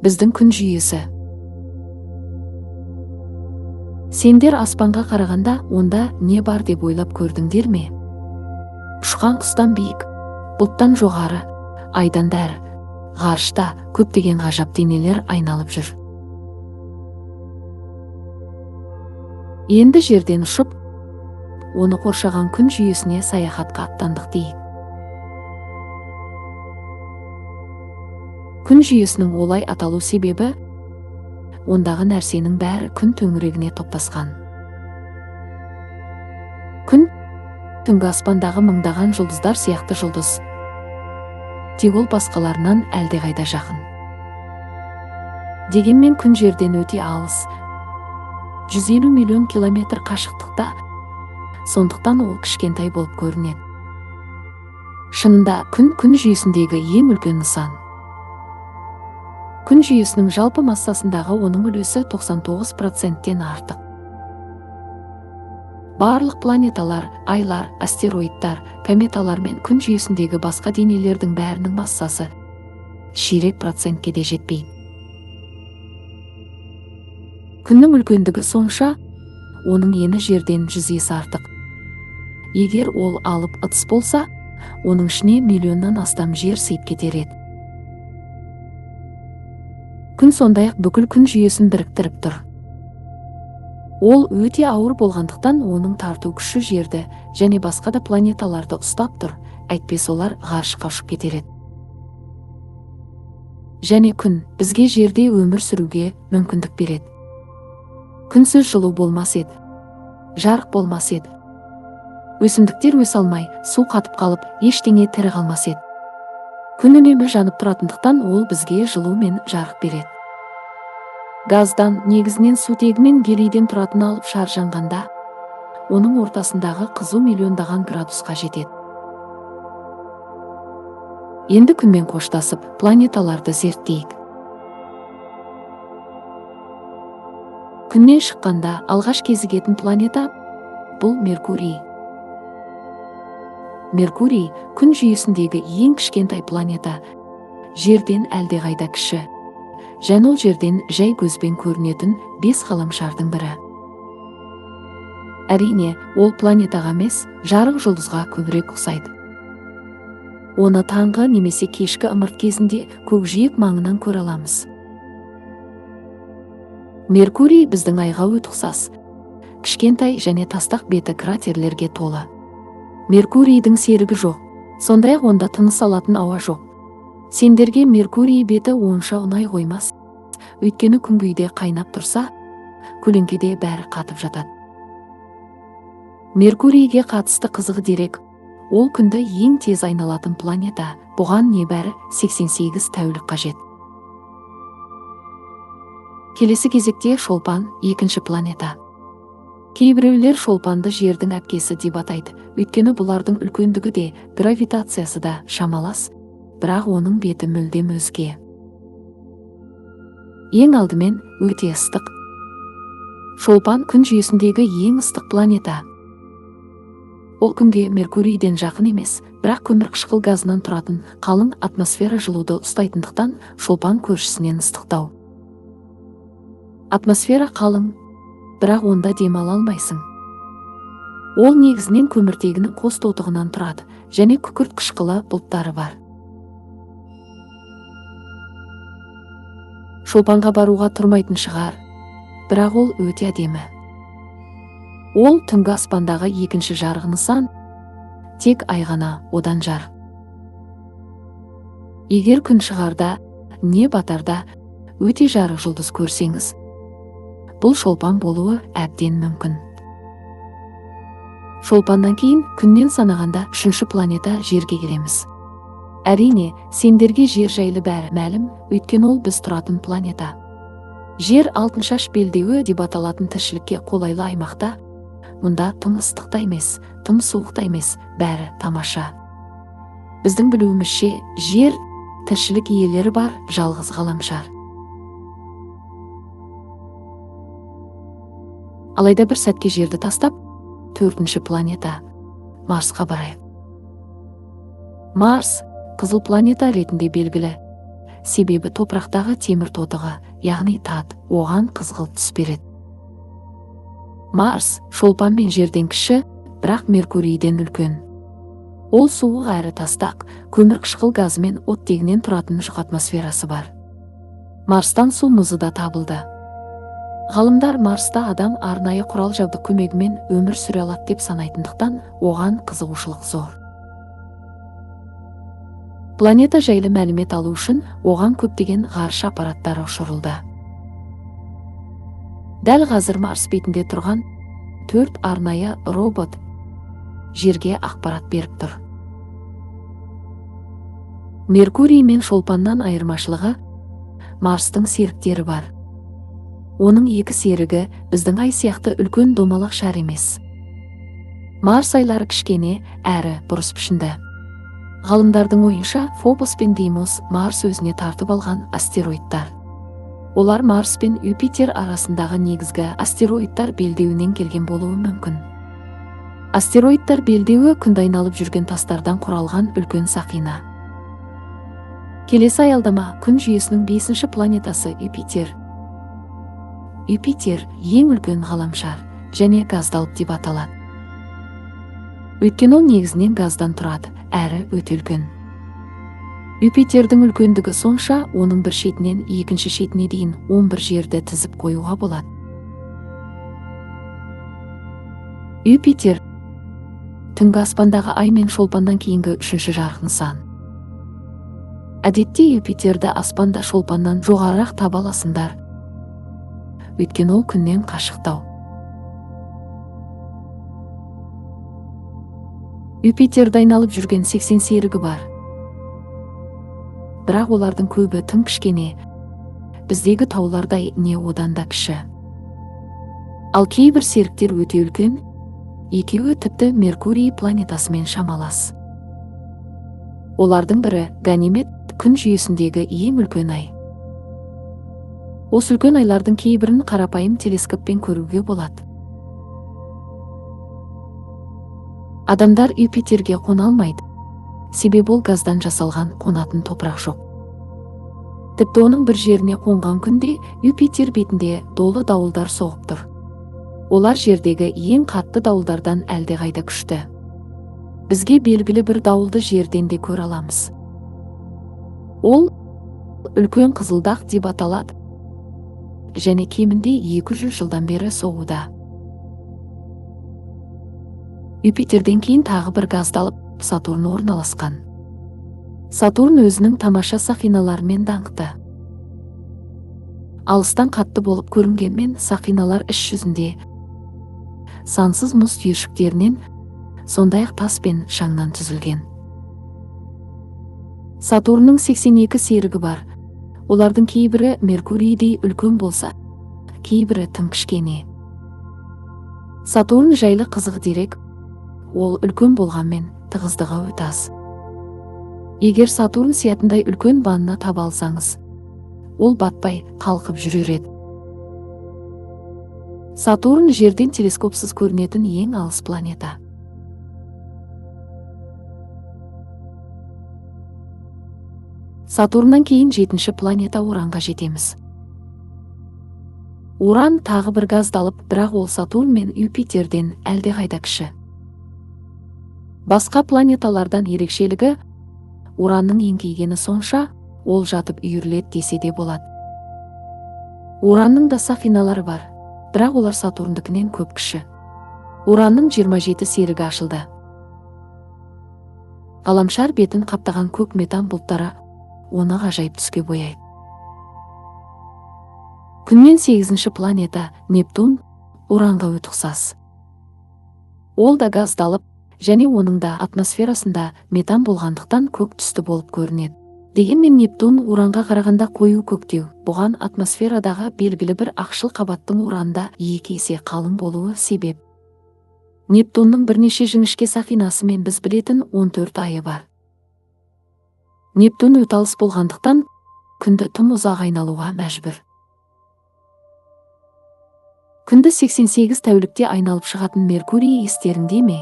Біздің күн жүйесі. Сендер аспанға қарағанда онда не бар деп ойлап көрдіңдер ме? Ұшқан құстан биік, бұлттан жоғары, айдан дәрі, ғарышта көптеген ғажап денелер айналып жүр. Енді жерден ұшып, оны қоршаған күн жүйесіне саяхатқа аттандық дейік. Күн жүйесінің олай аталу себебі, ондағы нәрсенің бәрі күн төңірегіне топтасқан. Күн түнгі аспандағы мыңдаған жұлдыздар сияқты жұлдыз. Тек ол басқаларынан әлдеқайда жақын. Дегенмен күн жерден өте алыс, 150 миллион километр қашықтықта, сондықтан ол кішкентай болып көрінеді. Шынында күн жүйесіндегі ең үлкен нысан. Күн жүйесінің жалпы массасындағы оның үлесі 99%-тен артық. Барлық планеталар, айлар, астероидтар, кометалар мен күн жүйесіндегі басқа денелердің бәрінің массасы ширек процентке де жетпейді. Күннің үлкендігі сонша, оның ені жерден 100 есе артық. Егер ол алып ыдыс болса, оның ішіне миллионнан астам жер сыйып кетер еді. Күн сондай-ақ бүкіл күн жүйесін біріктіріп тұр. Ол өте ауыр болғандықтан оның тарту күші жерді және басқа да планеталарды ұстап тұр, әйтпесе олар ғарышқа ұшып кетер еді. Және күн бізге жерде өмір сүруге мүмкіндік береді. Күнсіз жылу болмас еді, жарық болмас еді. Өсімдіктер өсе алмай, су қатып қалып, ештеңе тірі қалмас еді. Күн үнемі жанып тұратындықтан ол бізге жылу мен жарық береді. Газдан, негізінен сутегімен гелийден тұратын алып шар жанғанда, оның ортасындағы қызу миллиондаған градусқа жетеді. Енді күнмен қоштасып, планеталарды зерттейік. Күннен шыққанда алғаш кезігетін планета бұл Меркурий. Меркурий күн жүйесіндегі ең кішкентай планета, жерден әлдеқайда кіші. Және ол жерден жай көзбен көрінетін 5 ғаламшардың бірі. Әрине, ол планетаға емес, жарық жұлдызға көбірек ұқсайды. Оны таңғы немесе кешкі ымырт кезінде көкжиек маңынан көре аламыз. Меркурий біздің айға өте ұқсас, кішкентай және тастақ беті кратерлерге толы. Меркурийдің серігі жоқ, сондай-ақ онда тыныс алатын ауа жоқ. Сендерге Меркурий беті онша ұнай қоймас, өйткені күнгейде қайнап тұрса, көлеңкеде бәрі қатып жатады. Меркурийге қатысты қызығы дерек, ол күнді ең тез айналатын планета, бұған небәрі 88 тәулік қажет. Келесі кезекте шолпан, екінші планета. Кейбіреулер шолпанды жердің әпкесі деп атайды, өйткені бұлардың үлкендігі де, гравитациясы да шамалас, бірақ оның беті мүлдем өзге. Ең алдымен өте ыстық. Шолпан күн жүйесіндегі ең ыстық планета. Ол күнге Меркурийден жақын емес, бірақ көмірқышқыл газынан тұратын қалың атмосфера жылуды ұстайтындықтан шолпан көршісінен ыстықтау. Атмосфера қалың, бірақ онда демала алмайсың. Ол негізінен көміртегінің қос тотығынан тұрады, және күкірт қышқылы бұлттары бар. Шолпанға баруға тұрмайтын шығар, бірақ ол өте әдемі. Ол түнгі аспандағы екінші жарық нысан, тек ай ғана одан жарық. Егер күн шығарда, не батарда өте жарық жұлдыз көрсеңіз, бұл шолпан болуы әбден мүмкін. Шолпаннан кейін күннен санағанда 3-ші планета жерге келеміз. Әрине, сендерге жер жайлы бәрі мәлім, өйткені ол біз тұратын планета. Жер алтыншаш белдеуі деп аталатын тіршілікке қолайлы аймақта, мұнда тым ыстық та емес, тым суық та емес, бәрі тамаша. Біздің білуімізше, жер тіршілік иелері бар жалғыз ғаламшар. Алайда бір сәтке жерді тастап, 4-ші планета Марсқа барайық. Марс қызыл планета ретінде белгілі. себебі топырақтағы темір тотығы, яғни тат, оған қызғылт түс береді. Марс шолпан мен жерден кіші, бірақ Меркурийден үлкен. Ол суық әрі тастақ, көмірқышқыл газы мен оттегінен тұратын жұқа атмосферасы бар. Марстан су мұзы да табылды. Ғалымдар Марста адам арнайы құрал жабдық көмегімен өмір сүре алады деп санайтындықтан, оған қызығушылық зор. Планета жайлы мәлімет алу үшін оған көптеген ғарыш аппараттары ұшырылды. Дәл қазір Марс бетінде тұрған 4 арнайы робот жерге ақпарат беріп тұр. Меркурий мен шолпаннан айырмашылығы, Марстың серіктері бар. Оның 2 серігі біздің ай сияқты үлкен домалақ шар емес. Марс айлары кішкене әрі бұрыс пішінді. Ғалымдардың ойынша, Фобос пен Деймос Марс өзіне тартып алған астероидтар. Олар Марс пен Юпитер арасындағы негізгі астероидтар белдеуінен келген болуы мүмкін. Астероидтар белдеуі күнді айналып жүрген тастардан құралған үлкен сақина. Келесі аялдама күн жүйесінің 5-ші планетасы Юпитер. Юпитер ең үлкен ғаламшар және газдалып деп аталады. Өйткені ол негізінен газдан тұрады, әрі өте үлкен. Юпитердің үлкендігі сонша, оның бір шетінен екінші шетіне дейін 11 жерді тізіп қоюға болады. Юпитер түнгі аспандағы ай мен шолпаннан кейінгі 3-ші жарық нысан. Әдетте Юпитерді аспанда шолпаннан жоғарырақ таба аласыңдар, өйткені ол күннен қашықтау. Юпитерді айналып жүрген 80 серігі бар. Бірақ олардың көбі тым кішкене, біздегі таулардай не одан да кіші. Ал кейбір серіктер өте үлкен, екеуі тіпті Меркурий планетасымен шамалас. Олардың бірі Ганимед, күн жүйесіндегі ең үлкен ай. Осы үлкен айлардың кейбірін қарапайым телескоппен көруге болады. Адамдар Юпитерге қона алмайды, себебі ол газдан жасалған қонатын топырақ жоқ. Тіпті оның бір жеріне қонған күнде Юпитер бетінде долы дауылдар соғып тұр. Олар жердегі ең қатты дауылдардан әлдеқайда күшті. Бізге белгілі бір дауылды жерден де көре аламыз. Ол үлкен қызылдақ деп аталады және кемінде 200 жылдан бері соғуда. Юпитерден кейін тағы бір газдалып Сатурн орналасқан. Сатурн өзінің тамаша сақиналарымен даңқты. Алыстан қатты болып көрінгенмен сақиналар іс жүзінде сансыз мұз түйіршіктерінен, сондай-ақ тас пен шаңнан түзілген. Сатурнның 82 серігі бар. Олардың кейбірі Меркурийдей үлкен болса, кейбірі тым кішкене. Сатурн жайлы қызық дерек, ол үлкен болғанмен тығыздығы өте аз. Егер Сатурн сиятындай үлкен банына таба алсаңыз, ол батпай қалқып жүрер еді. Сатурн жерден телескопсыз көрінетін ең алыс планета. Сатурннан кейін 7-ші планета Уранға жетеміз. Уран тағы бір газдалып, бірақ ол Сатурн мен Юпитерден әлдеқайда кіші. Басқа планеталардан ерекшелігі, Уранның еңкейгені сонша, ол жатып үйіріледі десе де болады. Уранның да сақиналары бар, бірақ олар Сатурндікінен көп кіші. Уранның 27 серігі ашылды. Ғаламшар бетін қаптаған көк метан бұлттары оны ғажайып түске бояйды. Күннен 8-ші планета Нептун Уранға өте ұқсас. Ол да газдалып, және оның да атмосферасында метан болғандықтан көк түсті болып көрінеді. Дегенмен Нептун Уранға қарағанда қою көктеу, бұған атмосферадағы белгілі бір ақшыл қабаттың Уранда 2 есе қалың болуы себеп. Нептунның бірнеше жіңішке сақинасы мен біз білетін 14 айы бар. Нептун өте алыс болғандықтан күнді тым ұзақ айналуға мәжбүр. Күнді 88 тәулікте айналып шығатын Меркурий естерінде ме?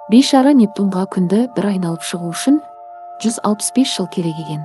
Бейшара Нептунға күнді бір айналып шығу үшін 165 жыл керек екен.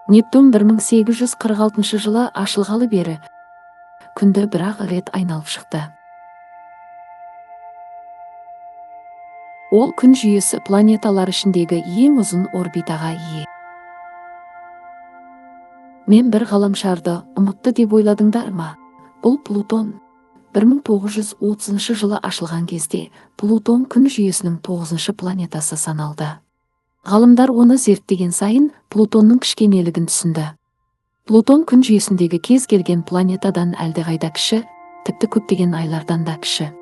Нептун 1846 жылы ашылғалы бері күнді бір-ақ рет айналып шықты. Ол күн жүйесі планеталар ішіндегі ең ұзын орбитаға ие. Мен бір ғаламшарды ұмытты деп ойладыңдар ма? Бұл Плутон. 1930 жылы ашылған кезде Плутон күн жүйесінің 9-шы планетасы саналды. Ғалымдар оны зерттеген сайын Плутонның кішкенелігін түсінді. Плутон күн жүйесіндегі кез келген планетадан әлдеқайда кіші, тіпті көптеген айлардан да кіші.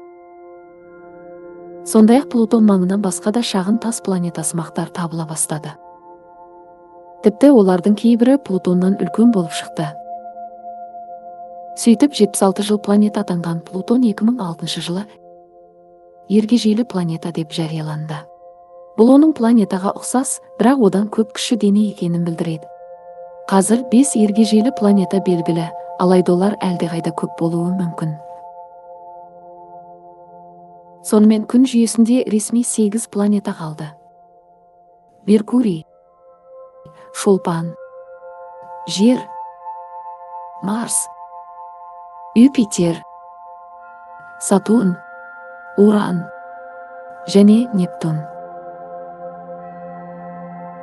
Сондай-ақ Плутон маңынан басқа да шағын тас планетасымақтар табыла бастады. Тіпті олардың кейбірі Плутоннан үлкен болып шықты. Сөйтіп 76 жыл планета атанған Плутон 2006 жылы ергежейлі планета деп жарияланды. Бұл оның планетаға ұқсас, бірақ одан көп кіші дене екенін білдіреді. Қазір 5 ергежейлі планета белгілі, алайда олар әлдеқайда көп болуы мүмкін. Сонымен күн жүйесінде ресми 8 планета қалды. Меркурий, Шолпан, Жер, Марс, Юпитер, Сатурн, Уран және Нептун.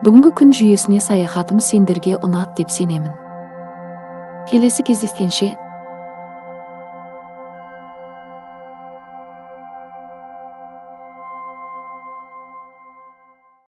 Бүгінгі күн жүйесіне саяхатым сендерге ұнады деп сенемін. Келесі кездескенше